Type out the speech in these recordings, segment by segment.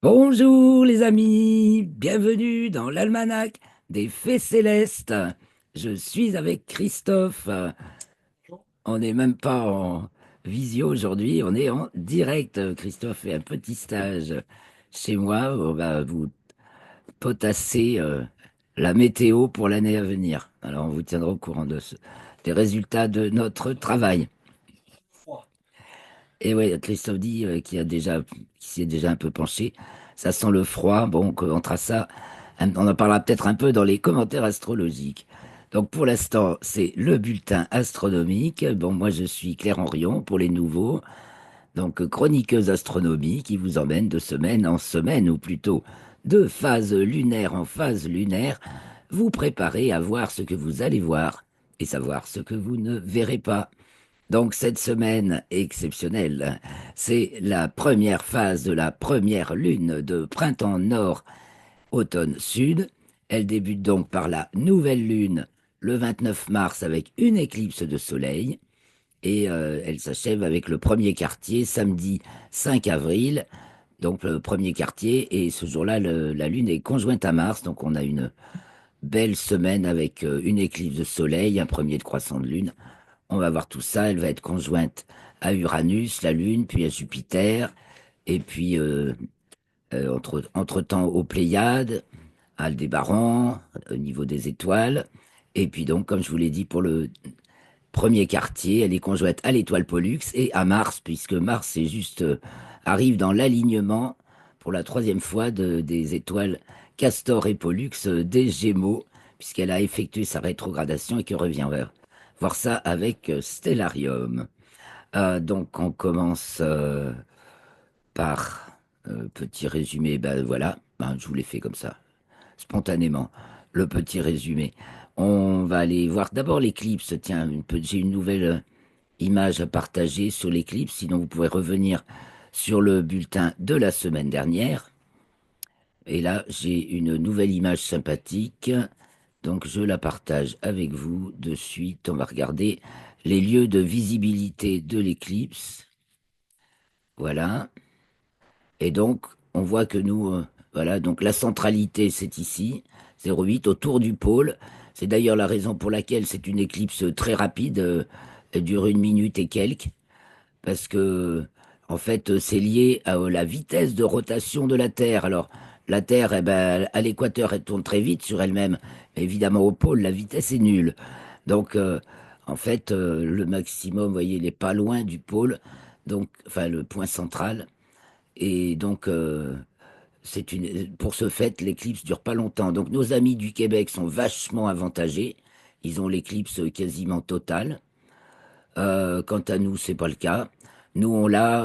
Bonjour les amis, bienvenue dans l'almanach des Fées Célestes. Je suis avec Christophe. On n'est même pas en visio aujourd'hui, on est en direct. Christophe fait un petit stage chez moi. On va vous potasser la météo pour l'année à venir. Alors on vous tiendra au courant des résultats de notre travail. Et oui, Christophe dit qu'il s'y est déjà un peu penché. Ça sent le froid. Bon, on commentera ça. On en parlera peut-être un peu dans les commentaires astrologiques. Donc pour l'instant, c'est le bulletin astronomique. Bon, moi je suis Claire Henrion pour les nouveaux. Donc chroniqueuse astronomie qui vous emmène de semaine en semaine, ou plutôt de phase lunaire en phase lunaire, vous préparez à voir ce que vous allez voir et savoir ce que vous ne verrez pas. Donc cette semaine exceptionnelle, c'est la première phase de la première lune de printemps nord, automne sud. Elle débute donc par la nouvelle lune le 29 mars avec une éclipse de soleil et elle s'achève avec le premier quartier samedi 5 avril. Donc le premier quartier et ce jour-là, la lune est conjointe à Mars. Donc on a une belle semaine avec une éclipse de soleil, un premier de croissant de lune. On va voir tout ça. Elle va être conjointe à Uranus, la Lune, puis à Jupiter, et puis entre-temps aux Pléiades, à Aldébaran, au niveau des étoiles. Et puis donc, comme je vous l'ai dit, pour le premier quartier, elle est conjointe à l'étoile Pollux et à Mars, puisque Mars est juste, arrive dans l'alignement pour la troisième fois des étoiles Castor et Pollux des Gémeaux, puisqu'elle a effectué sa rétrogradation et que revient vers voir ça avec Stellarium. Donc on commence par petit résumé. Ben voilà, ben, je vous l'ai fait comme ça, spontanément. Le petit résumé. On va aller voir d'abord l'éclipse. Tiens, j'ai une nouvelle image à partager sur l'éclipse. Sinon, vous pouvez revenir sur le bulletin de la semaine dernière. Et là, j'ai une nouvelle image sympathique. Donc, je la partage avec vous de suite. On va regarder les lieux de visibilité de l'éclipse. Voilà. Et donc, on voit que nous, voilà, donc la centralité, c'est ici, 0,8, autour du pôle. C'est d'ailleurs la raison pour laquelle c'est une éclipse très rapide, elle dure une minute et quelques, parce que, en fait, c'est lié à la vitesse de rotation de la Terre. Alors, la Terre, eh ben, à l'équateur, elle tourne très vite sur elle-même. Mais évidemment, au pôle, la vitesse est nulle. Donc, en fait, le maximum, vous voyez, il n'est pas loin du pôle, donc, enfin, le point central. Et donc, pour ce fait, l'éclipse dure pas longtemps. Donc, nos amis du Québec sont vachement avantagés. Ils ont l'éclipse quasiment totale. Quant à nous, c'est pas le cas. Nous, on l'a,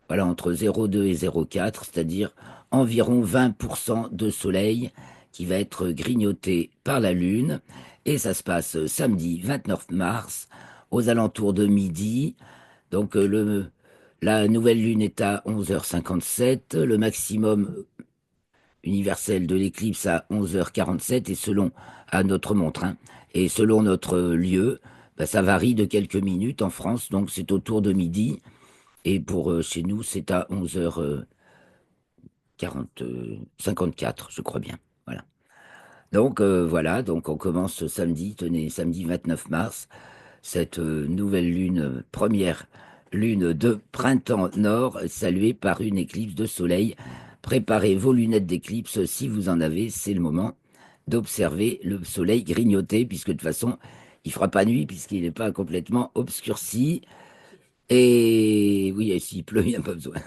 voilà, entre 0,2 et 0,4, c'est-à-dire environ 20% de soleil qui va être grignoté par la Lune. Et ça se passe samedi 29 mars, aux alentours de midi. Donc, la nouvelle lune est à 11h57, le maximum universel de l'éclipse à 11h47, et selon à notre montre, hein, et selon notre lieu, bah, ça varie de quelques minutes en France, donc c'est autour de midi, et pour chez nous, c'est à 11h40, 54, je crois bien. Voilà. Donc voilà, donc on commence ce samedi, tenez, samedi 29 mars, cette nouvelle lune, première lune de printemps nord, saluée par une éclipse de soleil. Préparez vos lunettes d'éclipse si vous en avez, c'est le moment d'observer le soleil grignoter, puisque de toute façon, il fera pas nuit, puisqu'il n'est pas complètement obscurci. Et oui, et s'il pleut, il n'y a pas besoin.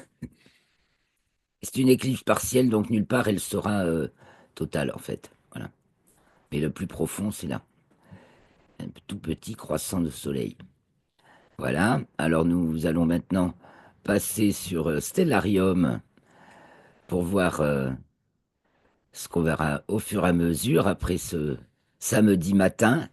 C'est une éclipse partielle, donc nulle part elle sera totale, en fait. Voilà. Mais le plus profond, c'est là. Un tout petit croissant de soleil. Voilà, alors nous allons maintenant passer sur Stellarium pour voir ce qu'on verra au fur et à mesure après ce samedi matin,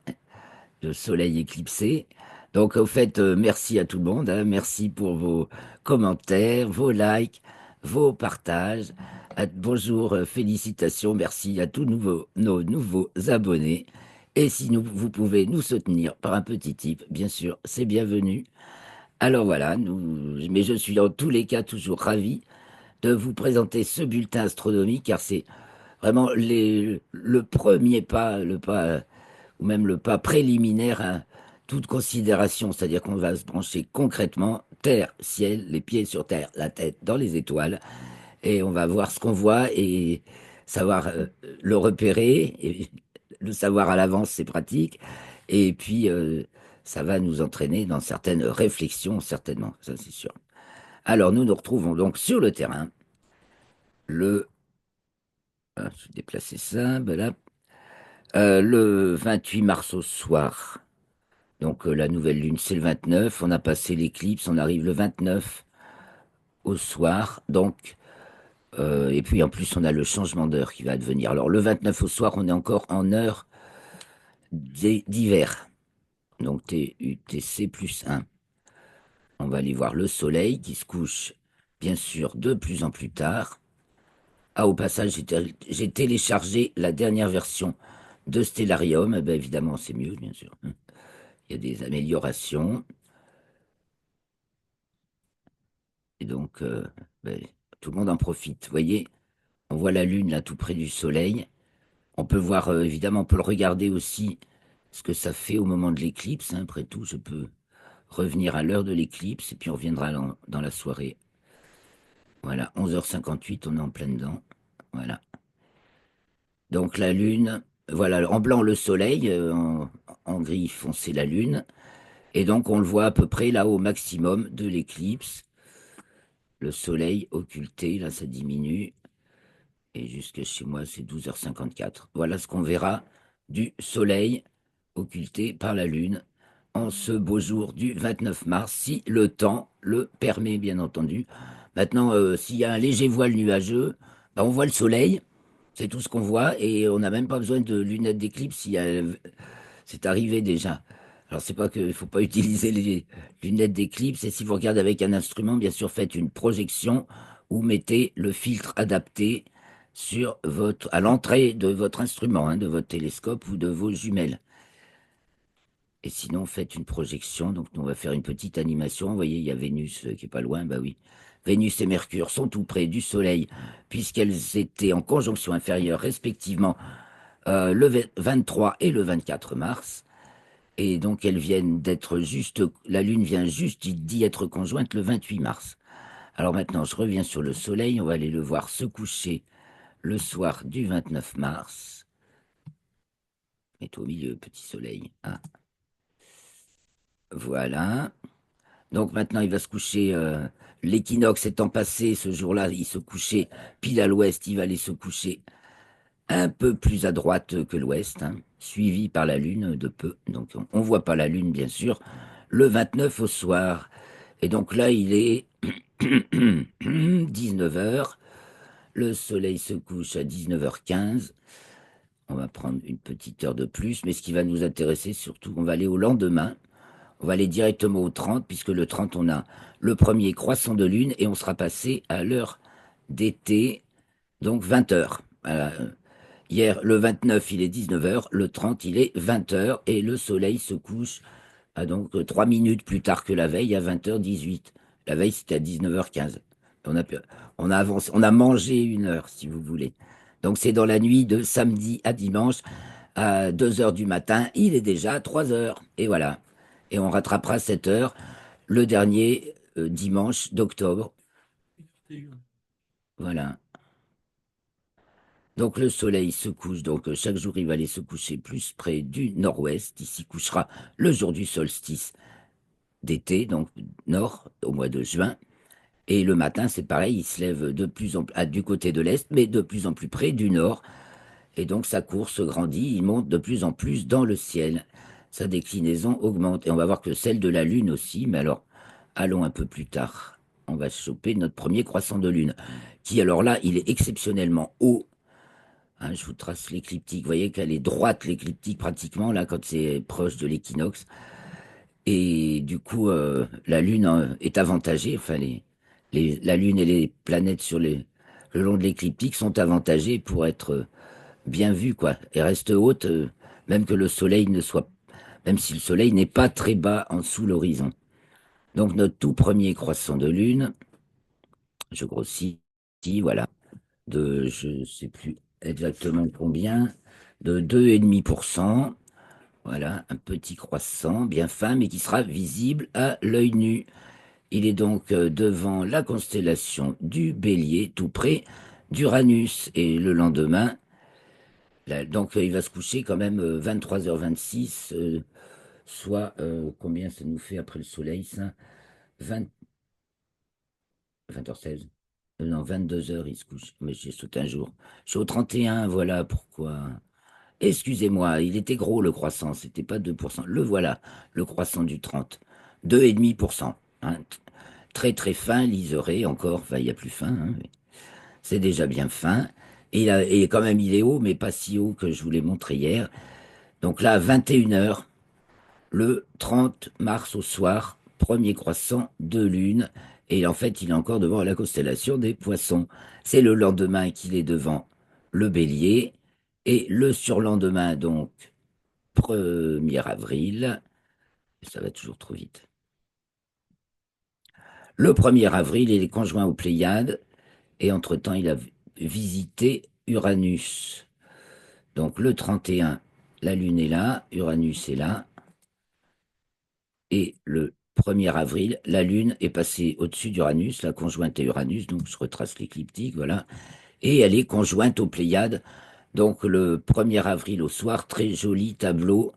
le soleil éclipsé. Donc au fait, merci à tout le monde, hein, merci pour vos commentaires, vos likes, vos partages. Bonjour, félicitations, merci à tous nos nouveaux abonnés. Et si vous pouvez nous soutenir par un petit tip, bien sûr, c'est bienvenu. Alors voilà, mais je suis en tous les cas toujours ravi de vous présenter ce bulletin astronomique, car c'est vraiment le premier pas, le pas, ou même le pas préliminaire à toute considération. C'est-à-dire qu'on va se brancher concrètement, terre, ciel, les pieds sur terre, la tête dans les étoiles, et on va voir ce qu'on voit et savoir le repérer. Et le savoir à l'avance, c'est pratique. Et puis, ça va nous entraîner dans certaines réflexions, certainement, ça c'est sûr. Alors, nous nous retrouvons donc sur le terrain, le, je vais déplacer ça, voilà, le 28 mars au soir. Donc, la nouvelle lune, c'est le 29. On a passé l'éclipse, on arrive le 29 au soir. Donc, et puis en plus, on a le changement d'heure qui va advenir. Alors, le 29 au soir, on est encore en heure d'hiver. Donc, TUTC plus 1. On va aller voir le soleil qui se couche, bien sûr, de plus en plus tard. Ah, au passage, j'ai téléchargé la dernière version de Stellarium. Eh ben, évidemment, c'est mieux, bien sûr. Il y a des améliorations. Et donc, ben, tout le monde en profite. Vous voyez, on voit la Lune là tout près du Soleil. On peut voir, évidemment, on peut le regarder aussi, ce que ça fait au moment de l'éclipse, hein. Après tout, je peux revenir à l'heure de l'éclipse et puis on reviendra dans la soirée. Voilà, 11h58, on est en plein dedans. Voilà. Donc la Lune, voilà, en blanc le Soleil, en gris foncé la Lune. Et donc on le voit à peu près là au maximum de l'éclipse. Le Soleil occulté, là ça diminue. Et jusque chez moi, c'est 12h54. Voilà ce qu'on verra du Soleil occulté par la Lune en ce beau jour du 29 mars, si le temps le permet, bien entendu. Maintenant, s'il y a un léger voile nuageux, ben, on voit le Soleil, c'est tout ce qu'on voit, et on n'a même pas besoin de lunettes d'éclipse. C'est arrivé déjà. Alors, c'est pas qu'il faut pas utiliser les lunettes d'éclipse, et si vous regardez avec un instrument, bien sûr, faites une projection ou mettez le filtre adapté à l'entrée de votre instrument, hein, de votre télescope ou de vos jumelles. Et sinon, faites une projection. Donc, nous, on va faire une petite animation. Vous voyez, il y a Vénus qui est pas loin. Bah oui. Vénus et Mercure sont tout près du Soleil, puisqu'elles étaient en conjonction inférieure, respectivement, le 23 et le 24 mars. Et donc, elles viennent d'être juste, la Lune vient juste d'y être conjointe le 28 mars. Alors maintenant, je reviens sur le Soleil. On va aller le voir se coucher le soir du 29 mars. Mets-toi au milieu, petit Soleil. Ah, voilà. Donc maintenant, il va se coucher. L'équinoxe étant passé, ce jour-là, il se couchait pile à l'ouest. Il va aller se coucher un peu plus à droite que l'ouest, hein, suivi par la Lune de peu. Donc on voit pas la Lune, bien sûr, le 29 au soir. Et donc là, il est 19h. Le soleil se couche à 19h15. On va prendre une petite heure de plus, mais ce qui va nous intéresser surtout, on va aller au lendemain. On va aller directement au 30, puisque le 30, on a le premier croissant de lune et on sera passé à l'heure d'été, donc 20 heures. Voilà. Hier, le 29, il est 19 heures, le 30, il est 20 heures et le soleil se couche à donc 3 minutes plus tard que la veille à 20h18. La veille, c'était à 19h15. On a avancé, on a mangé une heure, si vous voulez. Donc, c'est dans la nuit de samedi à dimanche à 2 heures du matin. Il est déjà 3 heures. Et voilà. Et on rattrapera cette heure le dernier dimanche d'octobre. Voilà. Donc le soleil se couche, donc chaque jour il va aller se coucher plus près du nord-ouest. Il s'y couchera le jour du solstice d'été, donc nord, au mois de juin. Et le matin, c'est pareil, il se lève de plus en plus du côté de l'est, mais de plus en plus près du nord. Et donc sa course grandit, il monte de plus en plus dans le ciel. Sa déclinaison augmente. Et on va voir que celle de la Lune aussi, mais alors allons un peu plus tard. On va choper notre premier croissant de Lune, qui alors là, il est exceptionnellement haut. Hein, je vous trace l'écliptique. Vous voyez qu'elle est droite, l'écliptique, pratiquement, là, quand c'est proche de l'équinoxe. Et du coup, la Lune est avantagée. Enfin, la Lune et les planètes le long de l'écliptique sont avantagées pour être bien vues, quoi. Et restent hautes, même que le Soleil ne soit, même si le Soleil n'est pas très bas en dessous l'horizon. Donc, notre tout premier croissant de Lune, je grossis. Si, voilà, je ne sais plus exactement combien, de 2,5%. Voilà, un petit croissant bien fin, mais qui sera visible à l'œil nu. Il est donc devant la constellation du Bélier, tout près d'Uranus. Et le lendemain, donc il va se coucher quand même 23h26, soit combien ça nous fait après le Soleil, ça? 20, 20h16. Non, 22h, il se couche. Mais j'ai sauté un jour. Je suis au 31, voilà pourquoi. Excusez-moi, il était gros le croissant, c'était pas 2%. Le voilà, le croissant du 30. 2,5%. Hein. Très très fin, liseré encore, enfin il y a plus fin, hein, mais c'est déjà bien fin. Et quand même il est haut, mais pas si haut que je vous l'ai montré hier. Donc là, à 21h, le 30 mars au soir, premier croissant de lune. Et en fait, il est encore devant la constellation des poissons. C'est le lendemain qu'il est devant le bélier. Et le surlendemain, donc, 1er avril, ça va toujours trop vite. Le 1er avril, il est conjoint aux Pléiades. Et entre-temps, il a visité Uranus. Donc le 31, la Lune est là, Uranus est là. Et le 1er avril, la Lune est passée au-dessus d'Uranus, la conjointe à Uranus, donc je retrace l'écliptique, voilà. Et elle est conjointe aux Pléiades. Donc le 1er avril au soir, très joli tableau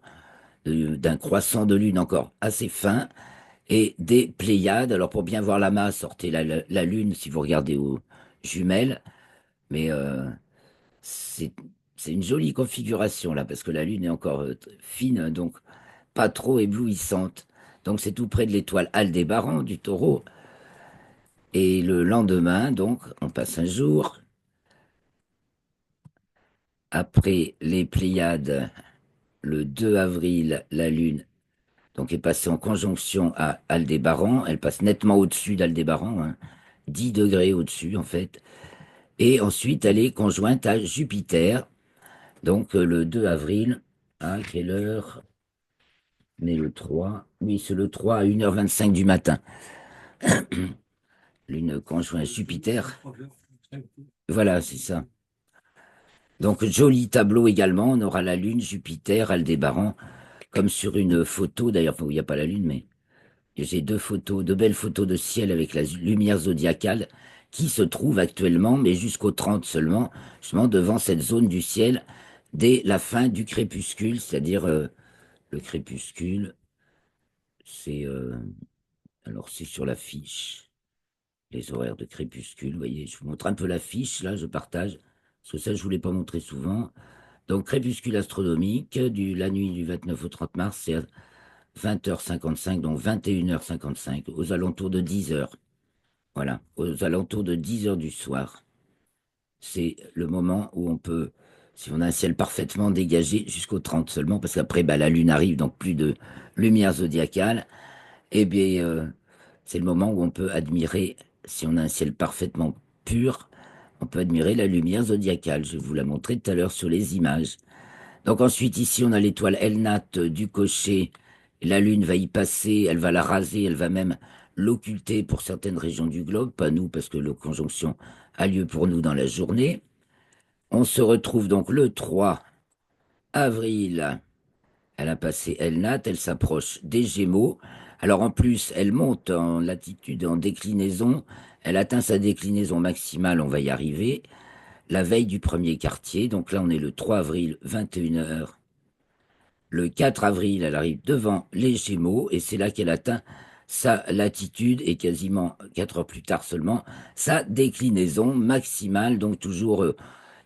d'un croissant de Lune encore assez fin et des Pléiades. Alors pour bien voir la masse, sortez la Lune si vous regardez aux jumelles. Mais c'est c'est une jolie configuration là, parce que la Lune est encore fine, donc pas trop éblouissante. Donc c'est tout près de l'étoile Aldébaran du Taureau. Et le lendemain, donc, on passe un jour après les Pléiades, le 2 avril, la Lune donc est passée en conjonction à Aldébaran. Elle passe nettement au-dessus d'Aldébaran, hein, 10 degrés au-dessus en fait. Et ensuite, elle est conjointe à Jupiter. Donc le 2 avril, à quelle heure? Mais le 3, oui, c'est le 3 à 1h25 du matin. Lune conjointe Jupiter. Voilà, c'est ça. Donc, joli tableau également. On aura la Lune, Jupiter, Aldébaran, comme sur une photo. D'ailleurs, enfin, il n'y a pas la Lune, mais j'ai deux photos, deux belles photos de ciel avec la lumière zodiacale qui se trouve actuellement, mais jusqu'au 30 seulement, justement devant cette zone du ciel dès la fin du crépuscule, c'est-à-dire le crépuscule, c'est alors c'est sur la fiche. Les horaires de crépuscule. Vous voyez, je vous montre un peu l'affiche, là, je partage, parce que ça, je ne vous l'ai pas montré souvent. Donc, crépuscule astronomique, la nuit du 29 au 30 mars, c'est à 20h55, donc 21h55, aux alentours de 10h. Voilà, aux alentours de 10h du soir. C'est le moment où on peut, si on a un ciel parfaitement dégagé, jusqu'au 30 seulement, parce qu'après, bah, la lune arrive, donc plus de lumière zodiacale. Eh bien, c'est le moment où on peut admirer, si on a un ciel parfaitement pur, on peut admirer la lumière zodiacale. Je vais vous la montrer tout à l'heure sur les images. Donc ensuite, ici, on a l'étoile Elnat du cocher. La Lune va y passer, elle va la raser, elle va même l'occulter pour certaines régions du globe, pas nous, parce que la conjonction a lieu pour nous dans la journée. On se retrouve donc le 3 avril. Elle a passé Elnat, elle s'approche des Gémeaux. Alors en plus, elle monte en latitude et en déclinaison. Elle atteint sa déclinaison maximale, on va y arriver, la veille du premier quartier. Donc là, on est le 3 avril, 21h. Le 4 avril, elle arrive devant les Gémeaux et c'est là qu'elle atteint sa latitude et quasiment 4 heures plus tard seulement, sa déclinaison maximale, donc toujours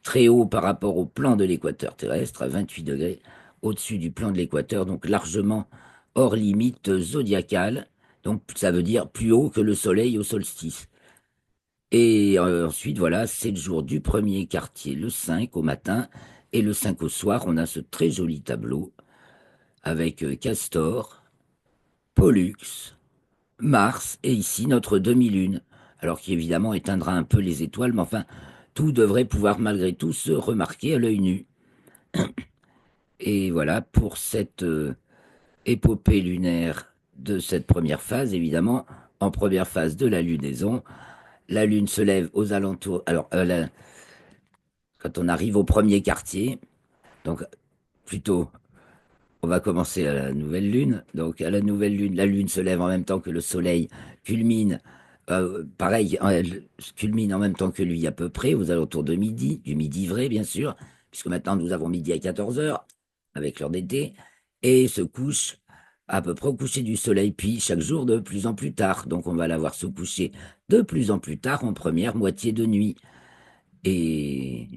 très haut par rapport au plan de l'équateur terrestre, à 28 degrés au-dessus du plan de l'équateur, donc largement hors limite zodiacale. Donc ça veut dire plus haut que le Soleil au solstice. Et ensuite, voilà, c'est le jour du premier quartier, le 5 au matin, et le 5 au soir, on a ce très joli tableau avec Castor, Pollux, Mars, et ici notre demi-lune, alors qui évidemment éteindra un peu les étoiles, mais enfin, tout devrait pouvoir malgré tout se remarquer à l'œil nu. Et voilà pour cette épopée lunaire de cette première phase, évidemment, en première phase de la lunaison, la lune se lève aux alentours. Alors, quand on arrive au premier quartier, donc plutôt, on va commencer à la nouvelle lune. Donc, à la nouvelle lune, la lune se lève en même temps que le soleil culmine. Pareil, elle culmine en même temps que lui à peu près, aux alentours de midi, du midi vrai, bien sûr, puisque maintenant nous avons midi à 14 heures, avec l'heure d'été, et se couche à peu près au coucher du soleil, puis chaque jour de plus en plus tard. Donc, on va la voir se coucher de plus en plus tard en première moitié de nuit. Et,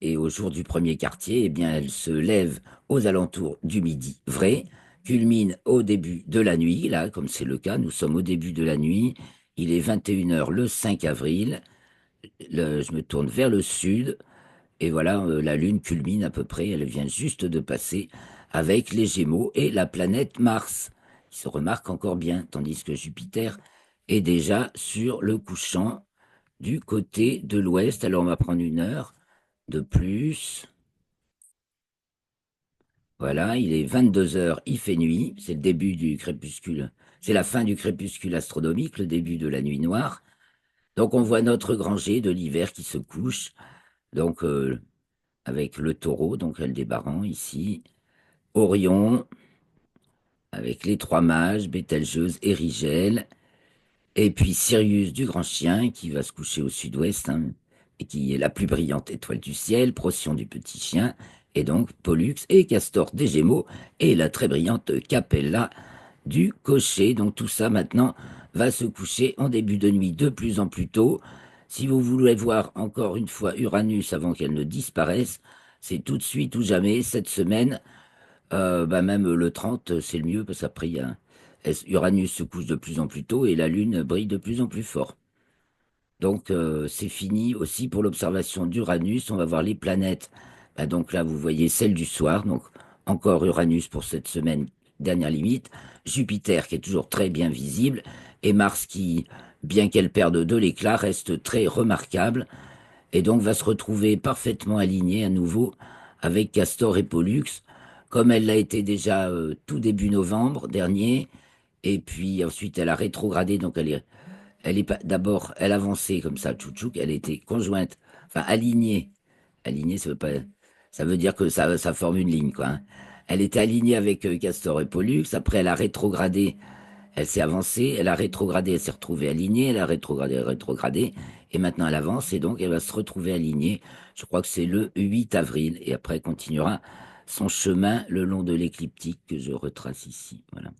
et au jour du premier quartier, eh bien, elle se lève aux alentours du midi vrai, culmine au début de la nuit. Là, comme c'est le cas, nous sommes au début de la nuit. Il est 21 heures le 5 avril. Je me tourne vers le sud. Et voilà, la Lune culmine à peu près. Elle vient juste de passer avec les Gémeaux et la planète Mars, qui se remarque encore bien, tandis que Jupiter est déjà sur le couchant du côté de l'ouest. Alors, on va prendre une heure de plus. Voilà, il est 22 heures, il fait nuit, c'est le début du crépuscule, c'est la fin du crépuscule astronomique, le début de la nuit noire. Donc on voit notre Granger de l'hiver qui se couche, donc avec le taureau, donc Aldébaran ici, Orion, avec les trois mages, Bételgeuse et Rigel, et puis Sirius du grand chien qui va se coucher au sud-ouest, hein, et qui est la plus brillante étoile du ciel, Procyon du petit chien, et donc Pollux et Castor des Gémeaux, et la très brillante Capella du cocher. Donc tout ça maintenant va se coucher en début de nuit de plus en plus tôt. Si vous voulez voir encore une fois Uranus avant qu'elle ne disparaisse, c'est tout de suite ou jamais cette semaine. Bah même le 30, c'est le mieux parce qu'après, Uranus se couche de plus en plus tôt et la Lune brille de plus en plus fort. Donc c'est fini aussi pour l'observation d'Uranus. On va voir les planètes. Bah, donc là, vous voyez celle du soir. Donc encore Uranus pour cette semaine, dernière limite. Jupiter qui est toujours très bien visible. Et Mars qui, bien qu'elle perde de l'éclat, reste très remarquable. Et donc va se retrouver parfaitement alignée à nouveau avec Castor et Pollux, comme elle l'a été déjà tout début novembre dernier. Et puis ensuite, elle a rétrogradé. Donc elle est pas d'abord, elle avançait comme ça, tchouk, elle était conjointe, enfin alignée. Alignée, ça veut pas, ça veut dire que ça forme une ligne, quoi, hein. Elle était alignée avec Castor et Pollux. Après, elle a rétrogradé, elle s'est avancée, elle a rétrogradé, elle s'est retrouvée alignée, elle a rétrogradé, et maintenant elle avance, et donc elle va se retrouver alignée. Je crois que c'est le 8 avril, et après elle continuera son chemin le long de l'écliptique que je retrace ici. Voilà.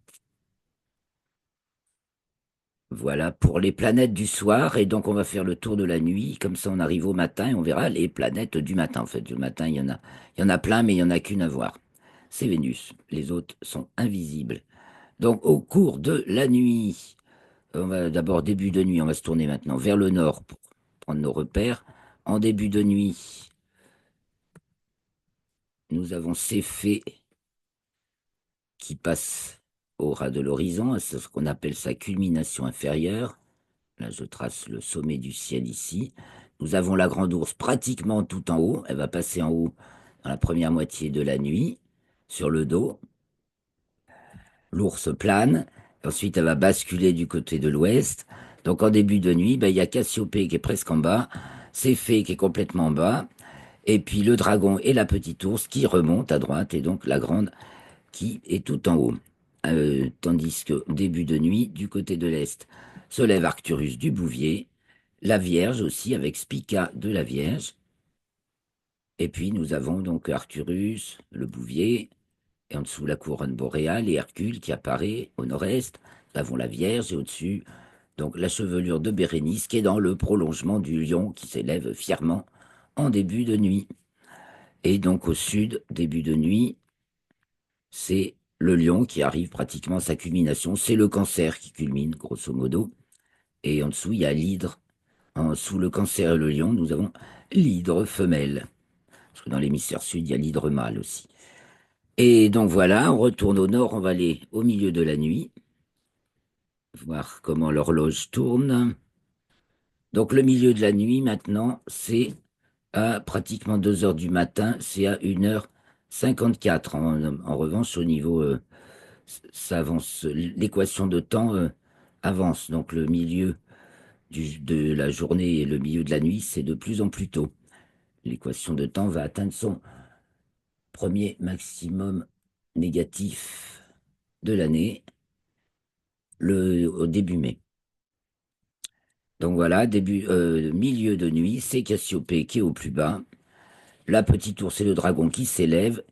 Voilà pour les planètes du soir, et donc on va faire le tour de la nuit, comme ça on arrive au matin et on verra les planètes du matin. En fait, du matin, il y en a plein, mais il y en a qu'une à voir. C'est Vénus. Les autres sont invisibles. Donc au cours de la nuit, on va d'abord début de nuit, on va se tourner maintenant vers le nord pour prendre nos repères. En début de nuit, nous avons Céphée qui passe au ras de l'horizon, c'est ce qu'on appelle sa culmination inférieure. Là, je trace le sommet du ciel ici. Nous avons la grande ours pratiquement tout en haut. Elle va passer en haut dans la première moitié de la nuit, sur le dos. L'ours plane. Ensuite, elle va basculer du côté de l'ouest. Donc, en début de nuit, ben, il y a Cassiopée qui est presque en bas, Céphée qui est complètement en bas, et puis le dragon et la petite ours qui remontent à droite, et donc la grande qui est tout en haut. Tandis que début de nuit, du côté de l'est, se lève Arcturus du Bouvier, la Vierge aussi, avec Spica de la Vierge. Et puis nous avons donc Arcturus, le Bouvier, et en dessous la couronne boréale et Hercule qui apparaît au nord-est. Nous avons la Vierge et au-dessus, donc la chevelure de Bérénice qui est dans le prolongement du lion qui s'élève fièrement en début de nuit. Et donc au sud, début de nuit, c'est le lion qui arrive pratiquement à sa culmination. C'est le cancer qui culmine, grosso modo. Et en dessous, il y a l'hydre. Sous le cancer et le lion, nous avons l'hydre femelle. Parce que dans l'hémisphère sud, il y a l'hydre mâle aussi. Et donc voilà, on retourne au nord, on va aller au milieu de la nuit, voir comment l'horloge tourne. Donc le milieu de la nuit, maintenant, c'est à pratiquement 2 heures du matin, c'est à 1h54. En revanche, au niveau, ça avance, l'équation de temps avance. Donc le milieu de la journée et le milieu de la nuit, c'est de plus en plus tôt. L'équation de temps va atteindre son premier maximum négatif de l'année, au début mai. Donc voilà, milieu de nuit, c'est Cassiopée qui est au plus bas, la petite ours et le dragon qui s'élèvent,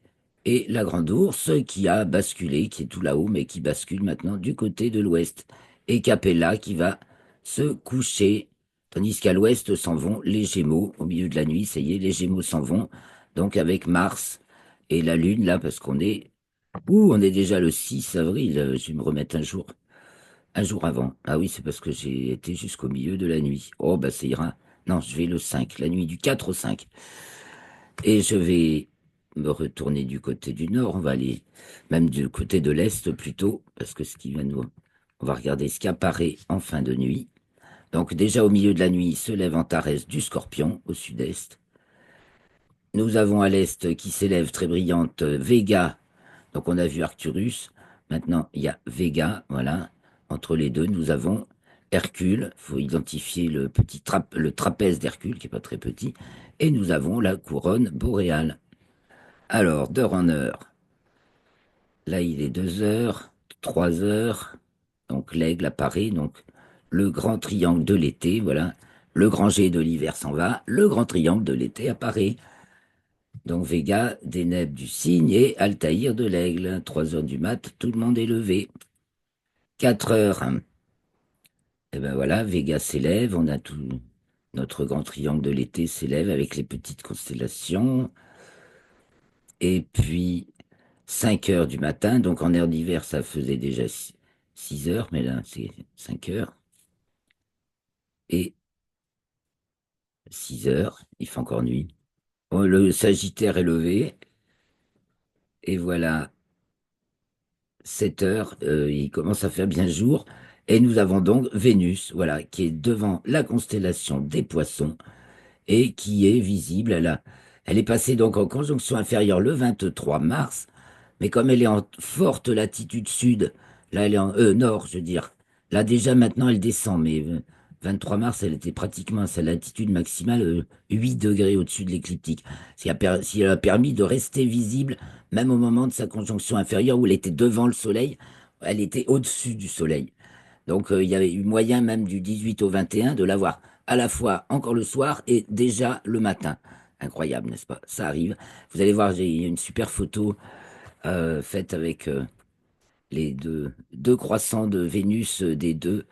et la grande ours qui a basculé, qui est tout là-haut, mais qui bascule maintenant du côté de l'ouest, et Capella qui va se coucher, tandis qu'à l'ouest s'en vont les Gémeaux, au milieu de la nuit, ça y est, les Gémeaux s'en vont, donc avec Mars et la Lune, là, parce on est déjà le 6 avril, je vais me remettre un jour avant. Ah oui, c'est parce que j'ai été jusqu'au milieu de la nuit. Oh, bah ça ira. Non, je vais le 5, la nuit du 4 au 5. Et je vais me retourner du côté du nord. On va aller même du côté de l'est plutôt, parce que on va regarder ce qui apparaît en fin de nuit. Donc déjà au milieu de la nuit se lève Antares du Scorpion au sud-est. Nous avons à l'est qui s'élève très brillante Vega. Donc on a vu Arcturus. Maintenant il y a Vega. Voilà. Entre les deux, nous avons Hercule. Il faut identifier le trapèze d'Hercule qui est pas très petit. Et nous avons la couronne boréale. Alors, d'heure en heure, là il est 2 heures, 3 heures, donc l'aigle apparaît, donc le grand triangle de l'été, voilà, le grand jet de l'hiver s'en va, le grand triangle de l'été apparaît. Donc Vega, Deneb du cygne et Altaïr de l'aigle. 3 heures du mat, tout le monde est levé. 4 heures, et ben voilà, Vega s'élève, on a tout, notre grand triangle de l'été s'élève avec les petites constellations. Et puis 5 heures du matin, donc en heure d'hiver, ça faisait déjà 6 heures, mais là, c'est 5 heures. Et 6 heures, il fait encore nuit. Bon, le Sagittaire est levé, et voilà, 7 heures, il commence à faire bien jour. Et nous avons donc Vénus, voilà, qui est devant la constellation des Poissons et qui est visible. Elle est passée donc en conjonction inférieure le 23 mars. Mais comme elle est en forte latitude sud, là elle est en nord, je veux dire. Là déjà maintenant elle descend, mais 23 mars, elle était pratiquement à sa latitude maximale, 8 degrés au-dessus de l'écliptique. Ce qui a permis de rester visible, même au moment de sa conjonction inférieure où elle était devant le soleil, elle était au-dessus du soleil. Donc il y avait eu moyen même du 18 au 21 de l'avoir à la fois encore le soir et déjà le matin. Incroyable, n'est-ce pas? Ça arrive. Vous allez voir, j'ai une super photo faite avec les deux croissants de Vénus des deux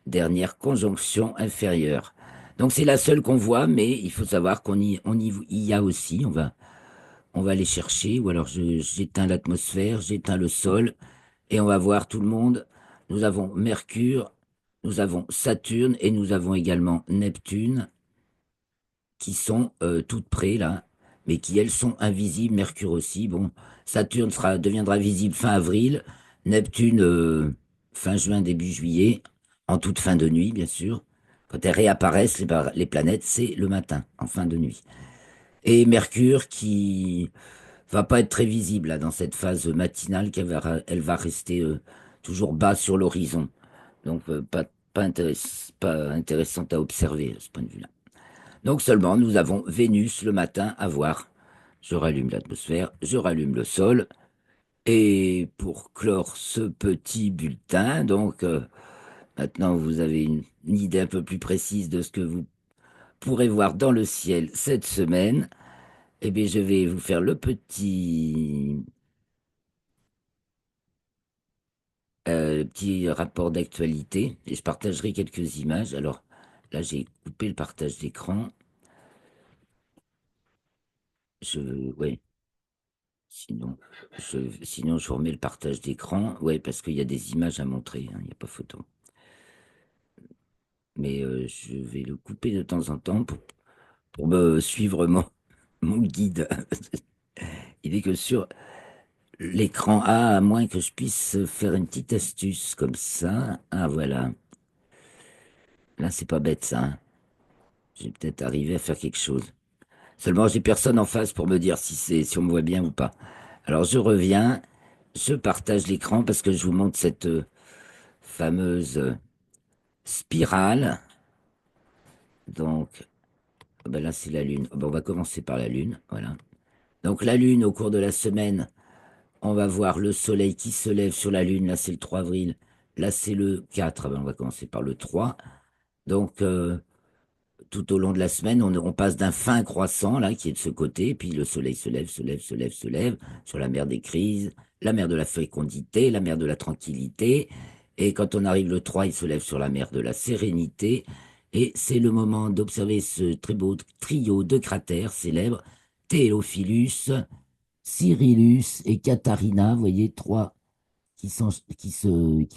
dernières conjonctions inférieures. Donc c'est la seule qu'on voit, mais il faut savoir il y a aussi, on va les chercher, ou alors j'éteins l'atmosphère, j'éteins le sol, et on va voir tout le monde. Nous avons Mercure, nous avons Saturne, et nous avons également Neptune, qui sont toutes près là, mais qui elles sont invisibles. Mercure aussi. Bon, deviendra visible fin avril, Neptune fin juin, début juillet, en toute fin de nuit, bien sûr. Quand elles réapparaissent, les planètes, c'est le matin, en fin de nuit. Et Mercure qui va pas être très visible là, dans cette phase matinale, elle va rester toujours bas sur l'horizon. Donc pas intéressante à observer à ce point de vue-là. Donc seulement, nous avons Vénus le matin à voir. Je rallume l'atmosphère, je rallume le sol. Et pour clore ce petit bulletin, donc maintenant vous avez une idée un peu plus précise de ce que vous pourrez voir dans le ciel cette semaine. Eh bien, je vais vous faire le petit rapport d'actualité et je partagerai quelques images. Alors là, j'ai coupé le partage d'écran. Ouais. Sinon, je vous remets le partage d'écran. Ouais, parce qu'il y a des images à montrer, hein, il n'y a pas photo. Mais je vais le couper de temps en temps pour me suivre mon guide. Il est que sur l'écran A, à moins que je puisse faire une petite astuce comme ça. Ah, voilà. Là, c'est pas bête, ça, hein. J'ai peut-être arrivé à faire quelque chose. Seulement, j'ai personne en face pour me dire si on me voit bien ou pas. Alors, je reviens. Je partage l'écran parce que je vous montre cette fameuse spirale. Donc, ben là, c'est la Lune. Ben, on va commencer par la Lune. Voilà. Donc, la Lune, au cours de la semaine, on va voir le Soleil qui se lève sur la Lune. Là, c'est le 3 avril. Là, c'est le 4. Ben, on va commencer par le 3. Donc, tout au long de la semaine, on passe d'un fin croissant, là, qui est de ce côté, puis le soleil se lève, se lève, se lève, se lève, sur la mer des crises, la mer de la fécondité, la mer de la tranquillité, et quand on arrive le 3, il se lève sur la mer de la sérénité, et c'est le moment d'observer ce très beau trio de cratères célèbres, Théophilus, Cyrillus et Katharina, vous voyez, trois qui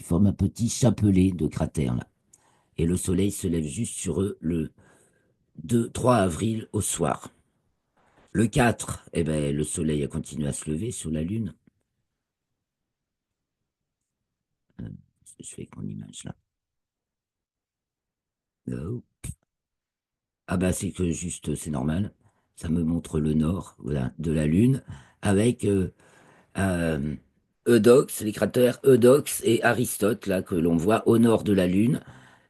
forment un petit chapelet de cratères, là. Et le soleil se lève juste sur eux le 3 avril au soir. Le 4, eh ben, le soleil a continué à se lever sur la Lune. Qu'est-ce que je fais avec mon image là? Oh. Ah bah c'est que juste, c'est normal. Ça me montre le nord, voilà, de la Lune, avec euh, Eudoxe, les cratères Eudoxe et Aristote, là, que l'on voit au nord de la Lune,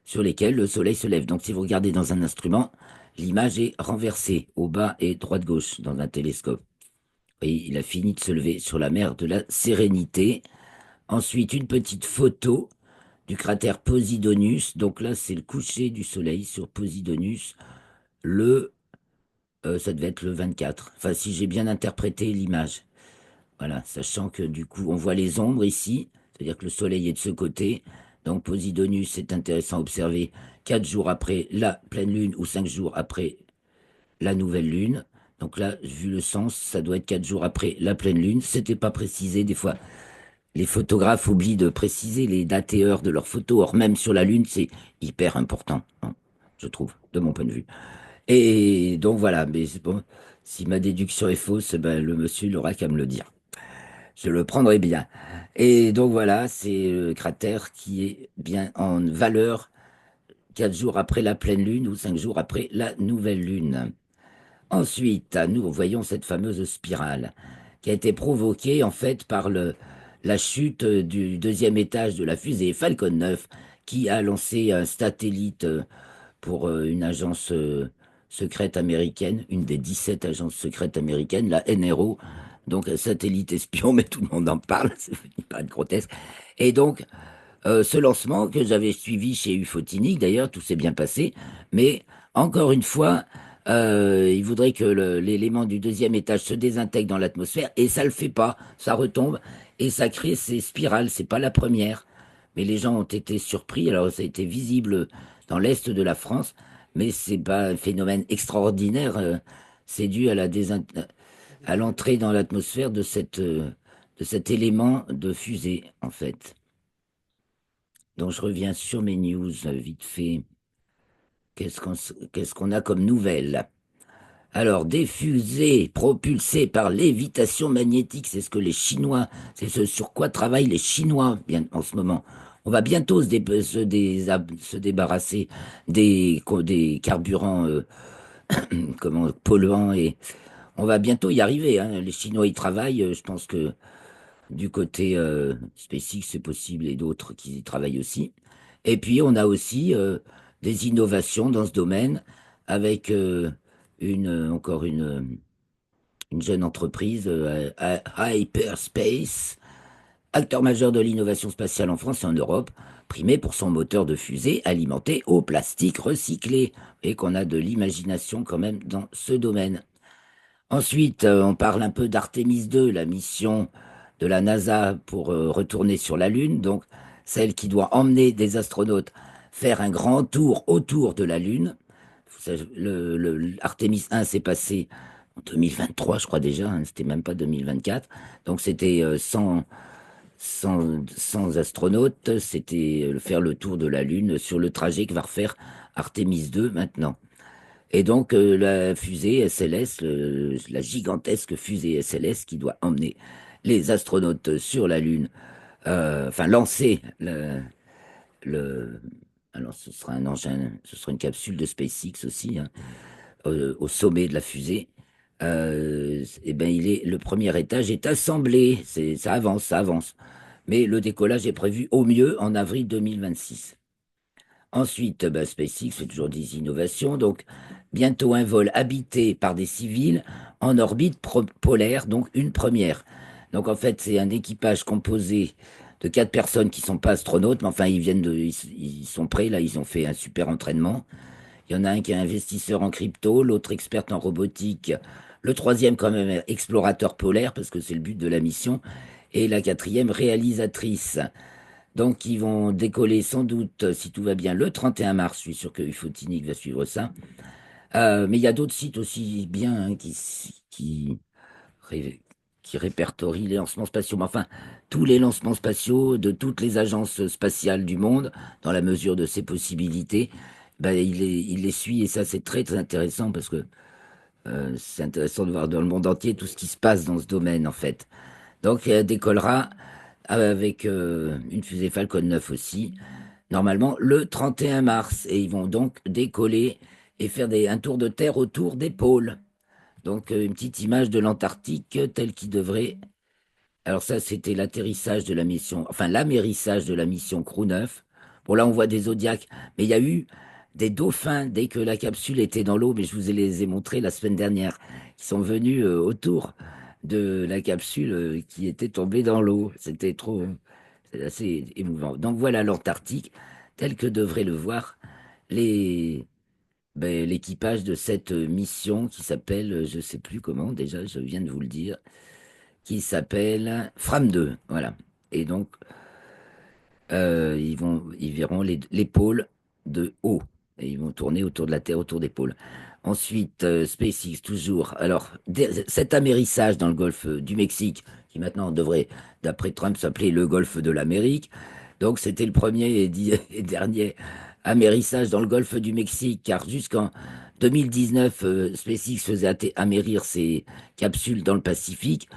sur lesquels le soleil se lève. Donc si vous regardez dans un instrument, l'image est renversée, au bas et droite-gauche, dans un télescope. Et il a fini de se lever sur la mer de la Sérénité. Ensuite, une petite photo du cratère Posidonius. Donc là, c'est le coucher du soleil sur Posidonius. Ça devait être le 24. Enfin, si j'ai bien interprété l'image. Voilà, sachant que du coup, on voit les ombres ici, c'est-à-dire que le soleil est de ce côté. Donc Posidonius, c'est intéressant à observer 4 jours après la pleine lune ou 5 jours après la nouvelle lune. Donc là, vu le sens, ça doit être 4 jours après la pleine lune. C'était pas précisé des fois. Les photographes oublient de préciser les dates et heures de leurs photos. Or, même sur la Lune, c'est hyper important, hein, je trouve, de mon point de vue. Et donc voilà, mais c'est bon, si ma déduction est fausse, ben, le monsieur il aura qu'à me le dire. Je le prendrai bien. Et donc voilà, c'est le cratère qui est bien en valeur 4 jours après la pleine Lune ou 5 jours après la nouvelle Lune. Ensuite, nous voyons cette fameuse spirale qui a été provoquée en fait par la chute du deuxième étage de la fusée Falcon 9 qui a lancé un satellite pour une agence secrète américaine, une des 17 agences secrètes américaines, la NRO. Donc un satellite espion, mais tout le monde en parle, c'est pas grotesque. Et donc ce lancement que j'avais suivi chez Ufotinic, d'ailleurs, tout s'est bien passé, mais encore une fois, il voudrait que l'élément du deuxième étage se désintègre dans l'atmosphère, et ça le fait pas, ça retombe, et ça crée ces spirales, c'est pas la première, mais les gens ont été surpris, alors ça a été visible dans l'est de la France, mais c'est pas un phénomène extraordinaire, c'est dû à à l'entrée dans l'atmosphère de cet élément de fusée, en fait. Donc je reviens sur mes news vite fait. Qu'est-ce qu'on a comme nouvelle? Alors, des fusées propulsées par lévitation magnétique, c'est ce que les Chinois, c'est ce sur quoi travaillent les Chinois bien, en ce moment. On va bientôt se débarrasser des carburants comment, polluants et on va bientôt y arriver, hein. Les Chinois y travaillent. Je pense que du côté SpaceX, c'est possible, et d'autres qui y travaillent aussi. Et puis, on a aussi des innovations dans ce domaine avec encore une jeune entreprise, Hyperspace, acteur majeur de l'innovation spatiale en France et en Europe, primé pour son moteur de fusée alimenté au plastique recyclé. Et qu'on a de l'imagination quand même dans ce domaine. Ensuite, on parle un peu d'Artemis 2, la mission de la NASA pour retourner sur la Lune, donc celle qui doit emmener des astronautes faire un grand tour autour de la Lune. Artemis 1 s'est passé en 2023, je crois déjà, hein, c'était même pas 2024. Donc c'était 100 astronautes, c'était faire le tour de la Lune sur le trajet que va refaire Artemis 2 maintenant. Et donc, la fusée SLS, la gigantesque fusée SLS qui doit emmener les astronautes sur la Lune, enfin lancer le- alors ce sera un engin, ce sera une capsule de SpaceX aussi, hein, au sommet de la fusée. Et ben, le premier étage est assemblé, ça avance, ça avance. Mais le décollage est prévu au mieux en avril 2026. Ensuite, bah, SpaceX fait toujours des innovations. Donc, bientôt un vol habité par des civils en orbite polaire, donc une première. Donc, en fait, c'est un équipage composé de 4 personnes qui sont pas astronautes, mais enfin, ils sont prêts. Là, ils ont fait un super entraînement. Il y en a un qui est investisseur en crypto, l'autre expert en robotique, le troisième quand même explorateur polaire, parce que c'est le but de la mission, et la quatrième réalisatrice. Donc, ils vont décoller sans doute, si tout va bien, le 31 mars. Je suis sûr que Ufotinic va suivre ça. Mais il y a d'autres sites aussi bien hein, ré- qui répertorient les lancements spatiaux. Mais enfin, tous les lancements spatiaux de toutes les agences spatiales du monde, dans la mesure de ses possibilités, ben, il les suit. Et ça, c'est très, très intéressant parce que c'est intéressant de voir dans le monde entier tout ce qui se passe dans ce domaine, en fait. Donc, elle décollera avec une fusée Falcon 9 aussi, normalement le 31 mars. Et ils vont donc décoller et faire un tour de terre autour des pôles. Donc, une petite image de l'Antarctique telle qu'il devrait. Alors, ça, c'était l'atterrissage de la mission, enfin, l'amérissage de la mission Crew 9. Bon, là, on voit des zodiacs, mais il y a eu des dauphins dès que la capsule était dans l'eau, mais je vous les ai montrés la semaine dernière, qui sont venus autour de la capsule qui était tombée dans l'eau. C'était trop, c'est assez émouvant. Donc, voilà l'Antarctique, tel que devraient le voir les, l'équipage de cette mission qui s'appelle, je sais plus comment, déjà, je viens de vous le dire, qui s'appelle Fram 2. Voilà. Et donc, ils verront les pôles de haut. Et ils vont tourner autour de la Terre, autour des pôles. Ensuite, SpaceX, toujours. Alors, cet amérissage dans le golfe du Mexique, qui maintenant devrait, d'après Trump, s'appeler le golfe de l'Amérique. Donc, c'était le premier et dernier amérissage dans le golfe du Mexique, car jusqu'en 2019, SpaceX faisait amérir ses capsules dans le Pacifique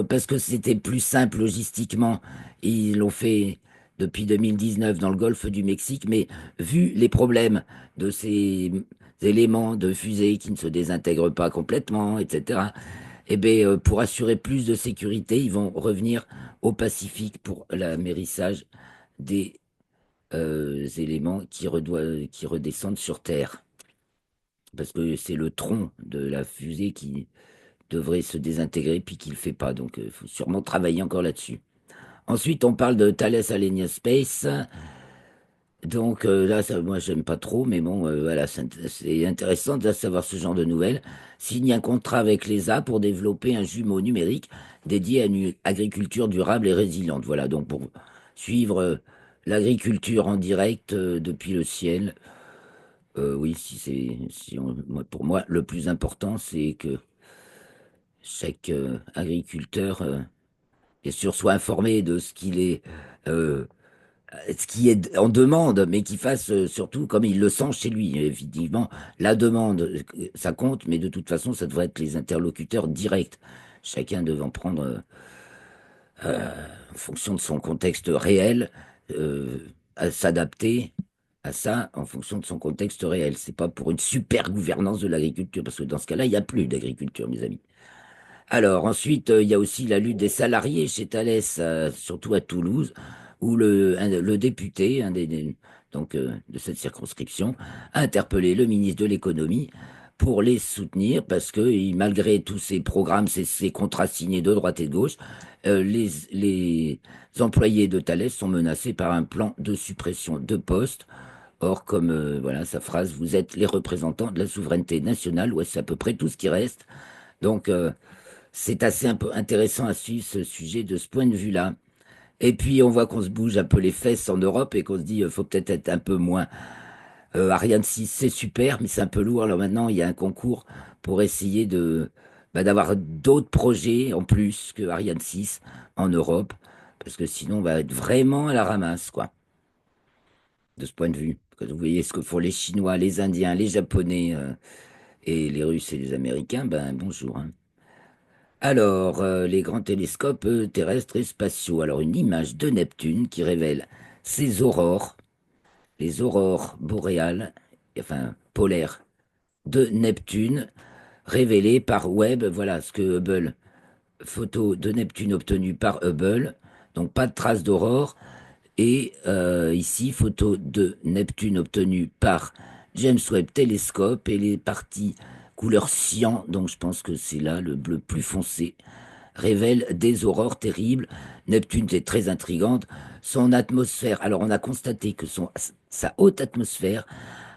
parce que c'était plus simple logistiquement. Ils l'ont fait depuis 2019 dans le golfe du Mexique, mais vu les problèmes de ces éléments de fusée qui ne se désintègrent pas complètement, etc., eh bien, pour assurer plus de sécurité, ils vont revenir au Pacifique pour l'amérissage des éléments qui redescendent sur Terre. Parce que c'est le tronc de la fusée qui devrait se désintégrer, puis qui ne le fait pas. Donc, il faut sûrement travailler encore là-dessus. Ensuite, on parle de Thales Alenia Space. Donc là, ça, moi, j'aime pas trop, mais bon, voilà, c'est intéressant de savoir ce genre de nouvelles. Signe un contrat avec l'ESA pour développer un jumeau numérique dédié à une agriculture durable et résiliente. Voilà, donc pour suivre l'agriculture en direct depuis le ciel. Oui, pour moi, le plus important, c'est que chaque agriculteur, bien sûr, soit informé de euh, ce qui est en demande, mais qu'il fasse surtout comme il le sent chez lui. Effectivement, la demande, ça compte, mais de toute façon, ça devrait être les interlocuteurs directs, chacun devant prendre, en fonction de son contexte réel, euh, à s'adapter à ça en fonction de son contexte réel. C'est pas pour une super gouvernance de l'agriculture, parce que dans ce cas-là, il n'y a plus d'agriculture, mes amis. Alors, ensuite, il y a aussi la lutte des salariés chez Thales, surtout à Toulouse, où le député, donc, de cette circonscription, a interpellé le ministre de l'économie pour les soutenir, parce que malgré tous ces programmes, ces contrats signés de droite et de gauche, les employés de Thales sont menacés par un plan de suppression de postes. Or, comme voilà sa phrase, vous êtes les représentants de la souveraineté nationale, ouais, c'est à peu près tout ce qui reste. Donc, c'est assez un peu intéressant à suivre ce sujet de ce point de vue-là. Et puis on voit qu'on se bouge un peu les fesses en Europe et qu'on se dit faut peut-être être un peu moins. Ariane 6, c'est super, mais c'est un peu lourd. Alors maintenant, il y a un concours pour essayer d'avoir d'autres projets en plus que Ariane 6 en Europe, parce que sinon on va être vraiment à la ramasse, quoi, de ce point de vue. Quand vous voyez ce que font les Chinois, les Indiens, les Japonais et les Russes et les Américains, ben bonjour, hein. Alors, les grands télescopes terrestres et spatiaux. Alors, une image de Neptune qui révèle ses aurores, les aurores boréales, enfin polaires de Neptune, révélées par Webb. Voilà ce que Hubble, photo de Neptune obtenue par Hubble. Donc, pas de traces d'aurore. Et ici, photo de Neptune obtenue par James Webb Télescope et les parties couleur cyan, donc je pense que c'est là le bleu plus foncé, révèlent des aurores terribles. Neptune est très intrigante. Son atmosphère, alors on a constaté que sa haute atmosphère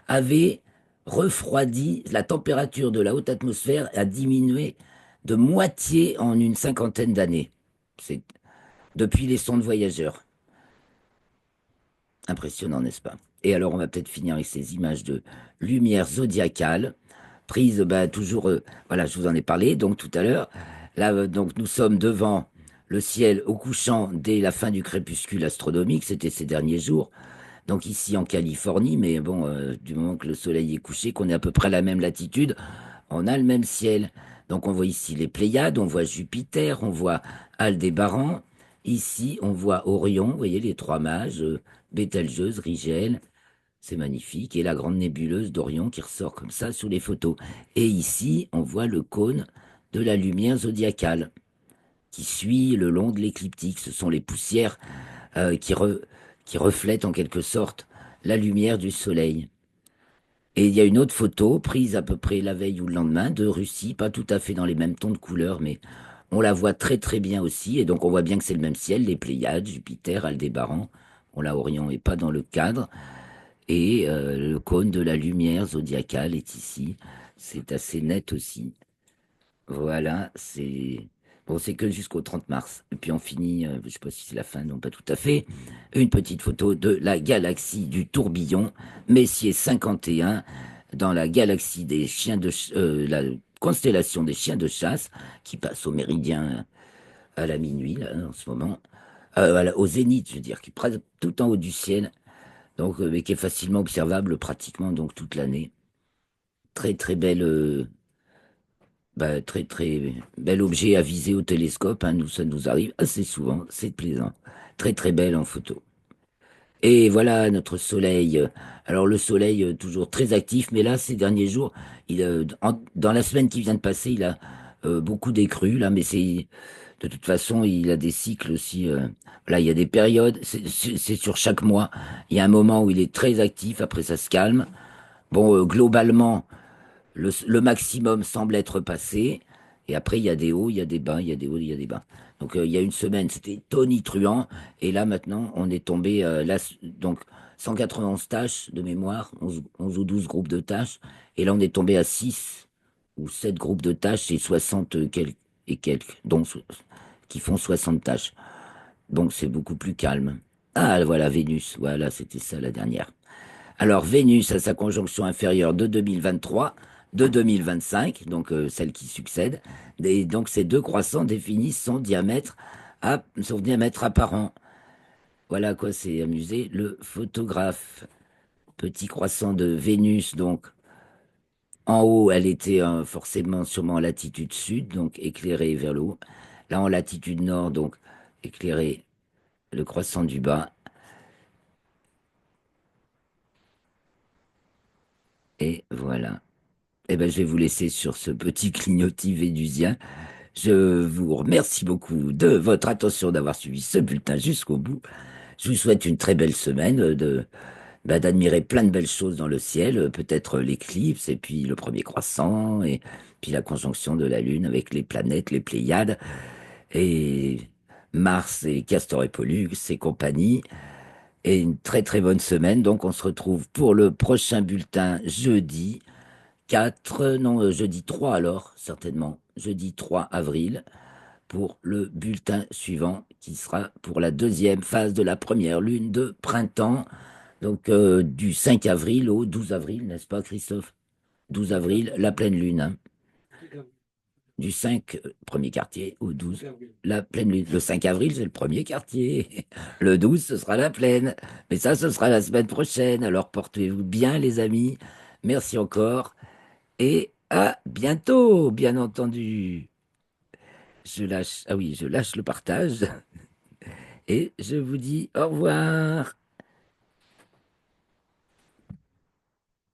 avait refroidi, la température de la haute atmosphère a diminué de moitié en une cinquantaine d'années. C'est depuis les sondes voyageurs. Impressionnant, n'est-ce pas? Et alors, on va peut-être finir avec ces images de lumière zodiacale, prises, bah, toujours, voilà, je vous en ai parlé, donc tout à l'heure. Là, donc, nous sommes devant le ciel au couchant dès la fin du crépuscule astronomique, c'était ces derniers jours. Donc, ici en Californie, mais bon, du moment que le soleil est couché, qu'on est à peu près à la même latitude, on a le même ciel. Donc, on voit ici les Pléiades, on voit Jupiter, on voit Aldébaran. Ici, on voit Orion, vous voyez les trois mages, Bételgeuse, Rigel, c'est magnifique. Et la grande nébuleuse d'Orion qui ressort comme ça sous les photos. Et ici, on voit le cône de la lumière zodiacale qui suit le long de l'écliptique. Ce sont les poussières qui reflètent en quelque sorte la lumière du soleil. Et il y a une autre photo prise à peu près la veille ou le lendemain de Russie, pas tout à fait dans les mêmes tons de couleurs, mais on la voit très très bien aussi. Et donc on voit bien que c'est le même ciel, les Pléiades, Jupiter, Aldébaran. On l'a Orion et pas dans le cadre. Et le cône de la lumière zodiacale est ici. C'est assez net aussi. Voilà, c'est bon, c'est que jusqu'au 30 mars. Et puis on finit, je sais pas si c'est la fin, non pas tout à fait, une petite photo de la galaxie du tourbillon, Messier 51, dans la galaxie des chiens la constellation des chiens de chasse, qui passe au méridien à la minuit, là, en ce moment, au zénith, je veux dire, qui est tout en haut du ciel, donc, mais qui est facilement observable pratiquement donc toute l'année. Très très belle. Bah, très très bel objet à viser au télescope, hein, nous, ça nous arrive assez souvent, c'est plaisant. Très très belle en photo. Et voilà notre soleil. Alors le soleil toujours très actif, mais là ces derniers jours, dans la semaine qui vient de passer, il a beaucoup décru là, mais c'est de toute façon il a des cycles aussi. Là il y a des périodes, c'est sur chaque mois. Il y a un moment où il est très actif, après ça se calme. Bon, globalement. Le maximum semble être passé. Et après, il y a des hauts, il y a des bas, il y a des hauts, il y a des bas. Donc, il y a une semaine, c'était tonitruant. Et là, maintenant, on est tombé, là, donc, 191 tâches de mémoire, 11 ou 12 groupes de tâches. Et là, on est tombé à 6 ou 7 groupes de tâches et 60 quelques, qui font 60 tâches. Donc, c'est beaucoup plus calme. Ah, voilà, Vénus. Voilà, c'était ça la dernière. Alors Vénus a sa conjonction inférieure de 2023, de 2025, donc celle qui succède, et donc ces deux croissants définissent son diamètre apparent. Voilà à quoi s'est amusé le photographe. Petit croissant de Vénus, donc en haut, elle était forcément sûrement en latitude sud, donc éclairée vers le haut. Là, en latitude nord, donc éclairé le croissant du bas. Et voilà. Eh ben, je vais vous laisser sur ce petit clignotis vénusien. Je vous remercie beaucoup de votre attention, d'avoir suivi ce bulletin jusqu'au bout. Je vous souhaite une très belle semaine, d'admirer plein de belles choses dans le ciel, peut-être l'éclipse et puis le premier croissant et puis la conjonction de la Lune avec les planètes, les Pléiades et Mars et Castor et Pollux et compagnie. Et une très très bonne semaine. Donc on se retrouve pour le prochain bulletin jeudi 4, non, jeudi 3 alors, certainement, jeudi 3 avril pour le bulletin suivant qui sera pour la deuxième phase de la première lune de printemps, donc du 5 avril au 12 avril, n'est-ce pas Christophe? 12 avril, la pleine lune, hein. Du 5, premier quartier, au 12, la pleine lune. Le 5 avril, c'est le premier quartier. Le 12, ce sera la pleine. Mais ça, ce sera la semaine prochaine. Alors portez-vous bien, les amis. Merci encore. Et à bientôt, bien entendu. Ah oui, je lâche le partage et je vous dis au revoir.